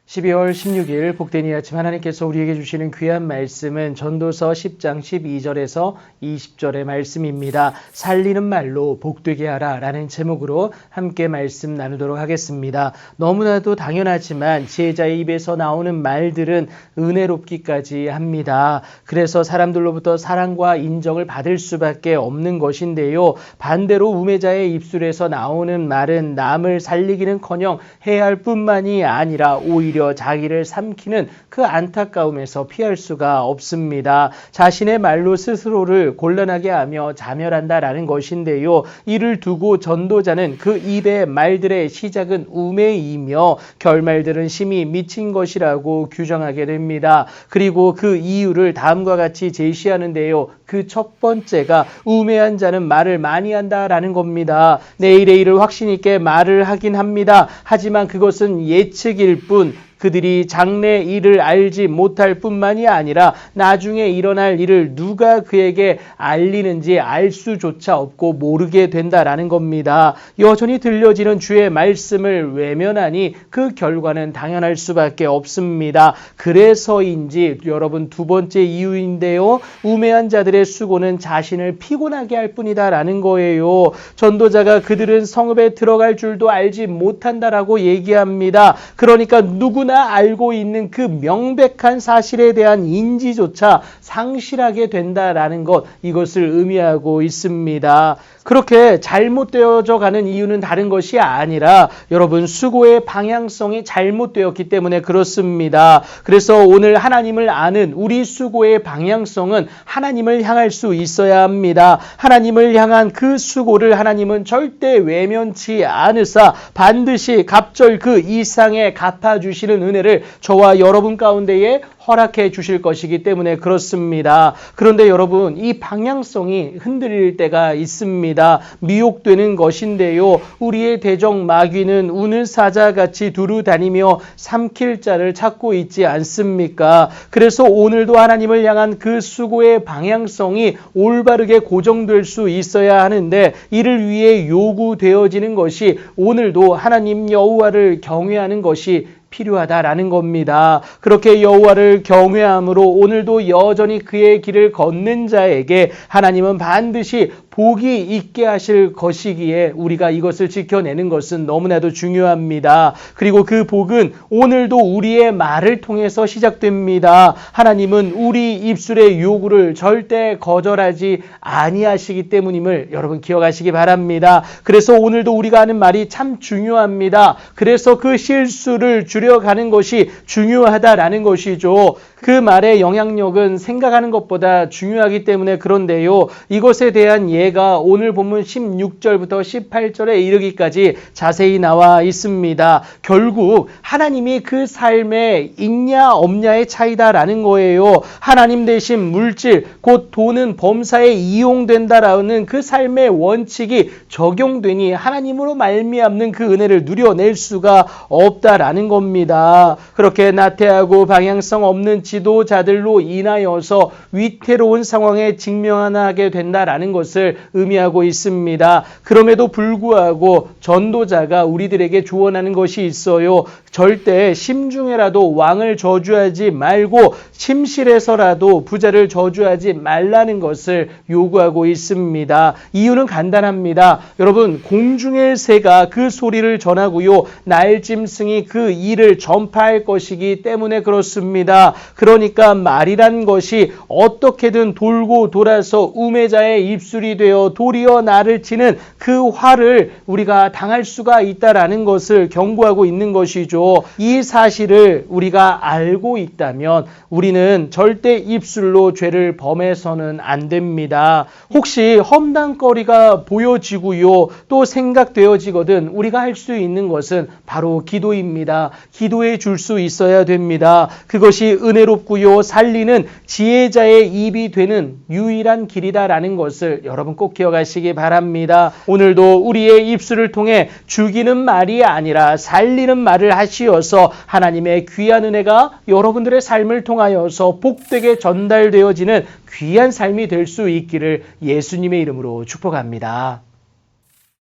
12월 16일 복된 이 아침 하나님께서 우리에게 주시는 귀한 말씀은 전도서 10장 12절에서 20절의 말씀입니다. 살리는 말로 복되게 하라 라는 제목으로 함께 말씀 나누도록 하겠습니다. 너무나도 당연하지만 지혜자의 입에서 나오는 말들은 은혜롭기까지 합니다. 그래서 사람들로부터 사랑과 인정을 받을 수밖에 없는 것인데요. 반대로 우매자의 입술에서 나오는 말은 남을 살리기는커녕 해할 뿐만이 아니라 오히려 자기를 삼키는 그 안타까움에서 피할 수가 없습니다. 자신의 말로 스스로를 곤란하게 하며 자멸한다라는 것인데요. 이를 두고 전도자는 그 입의 말들의 시작은 우매이며 결말들은 심히 미친 것이라고 규정하게 됩니다. 그리고 그 이유를 다음과 같이 제시하는데요. 그 첫 번째가 우매한 자는 말을 많이 한다라는 겁니다. 내일의 일을 확신 있게 말을 하긴 합니다. 하지만 그것은 예측일 뿐 그들이 장래 일을 알지 못할 뿐만이 아니라 나중에 일어날 일을 누가 그에게 알리는지 알 수조차 없고 모르게 된다라는 겁니다. 여전히 들려지는 주의 말씀을 외면하니 그 결과는 당연할 수밖에 없습니다. 그래서인지 여러분 두 번째 이유인데요. 우매한 자들의 수고는 자신을 피곤하게 할 뿐이다라는 거예요. 전도자가 그들은 성읍에 들어갈 줄도 알지 못한다라고 얘기합니다. 그러니까 누구나 알고 있는 그 명백한 사실에 대한 인지조차 상실하게 된다라는 것, 이것을 의미하고 있습니다. 그렇게 잘못되어져 가는 이유는 다른 것이 아니라 여러분 수고의 방향성이 잘못되었기 때문에 그렇습니다. 그래서 오늘 하나님을 아는 우리 수고의 방향성은 하나님을 향할 수 있어야 합니다. 하나님을 향한 그 수고를 하나님은 절대 외면치 않으사 반드시 갑절 그 이상의 갚아주시는 은혜를 저와 여러분 가운데에 허락해 주실 것이기 때문에 그렇습니다. 그런데 여러분 이 방향성이 흔들릴 때가 있습니다. 미혹되는 것인데요. 우리의 대적 마귀는 우는 사자같이 두루 다니며 삼킬 자를 찾고 있지 않습니까? 그래서 오늘도 하나님을 향한 그 수고의 방향성이 올바르게 고정될 수 있어야 하는데 이를 위해 요구되어지는 것이 오늘도 하나님 여호와를 경외하는 것이 필요하다라는 겁니다. 그렇게 여호와를 경외함으로 오늘도 여전히 그의 길을 걷는 자에게 하나님은 반드시 복이 있게 하실 것이기에 우리가 이것을 지켜내는 것은 너무나도 중요합니다. 그리고 그 복은 오늘도 우리의 말을 통해서 시작됩니다. 하나님은 우리 입술의 요구를 절대 거절하지 아니하시기 때문임을 여러분 기억하시기 바랍니다. 그래서 오늘도 우리가 하는 말이 참 중요합니다. 그래서 그 실수를 줄여가는 것이 중요하다라는 것이죠. 그 말의 영향력은 생각하는 것보다 중요하기 때문에 그런데요. 이것에 대한 예가 오늘 본문 16절부터 18절에 이르기까지 자세히 나와 있습니다. 결국 하나님이 그 삶에 있냐 없냐의 차이다라는 거예요. 하나님 대신 물질, 곧 돈은 범사에 이용된다라는 그 삶의 원칙이 적용되니 하나님으로 말미암는 그 은혜를 누려낼 수가 없다라는 겁니다. 그렇게 나태하고 방향성 없는 지도자들로 인하여서 위태로운 상황에 직면하게 된다라는 것을 의미하고 있습니다. 그럼에도 불구하고 전도자가 우리들에게 조언하는 것이 있어요. 절대 심중에라도 왕을 저주하지 말고 심실에서라도 부자를 저주하지 말라는 것을 요구하고 있습니다. 이유는 간단합니다. 여러분 공중의 새가 그 소리를 전하고요. 날짐승이 그 일을 전파할 것이기 때문에 그렇습니다. 그러니까 말이란 것이 어떻게든 돌고 돌아서 우매자의 입술이 되어 도리어 나를 치는 그 화를 우리가 당할 수가 있다라는 것을 경고하고 있는 것이죠. 이 사실을 우리가 알고 있다면 우리는 절대 입술로 죄를 범해서는 안 됩니다. 혹시 험담거리가 보여지고요. 또 생각되어지거든 우리가 할 수 있는 것은 바로 기도입니다. 기도해 줄 수 있어야 됩니다. 그것이 은혜롭고요. 살리는 지혜자의 입이 되는 유일한 길이다라는 것을 여러분 꼭 기억하시기 바랍니다. 오늘도 우리의 입술을 통해 죽이는 말이 아니라 살리는 말을 하시어서 하나님의 귀한 은혜가 여러분들의 삶을 통하여서 복되게 전달되어지는 귀한 삶이 될 수 있기를 예수님의 이름으로 축복합니다.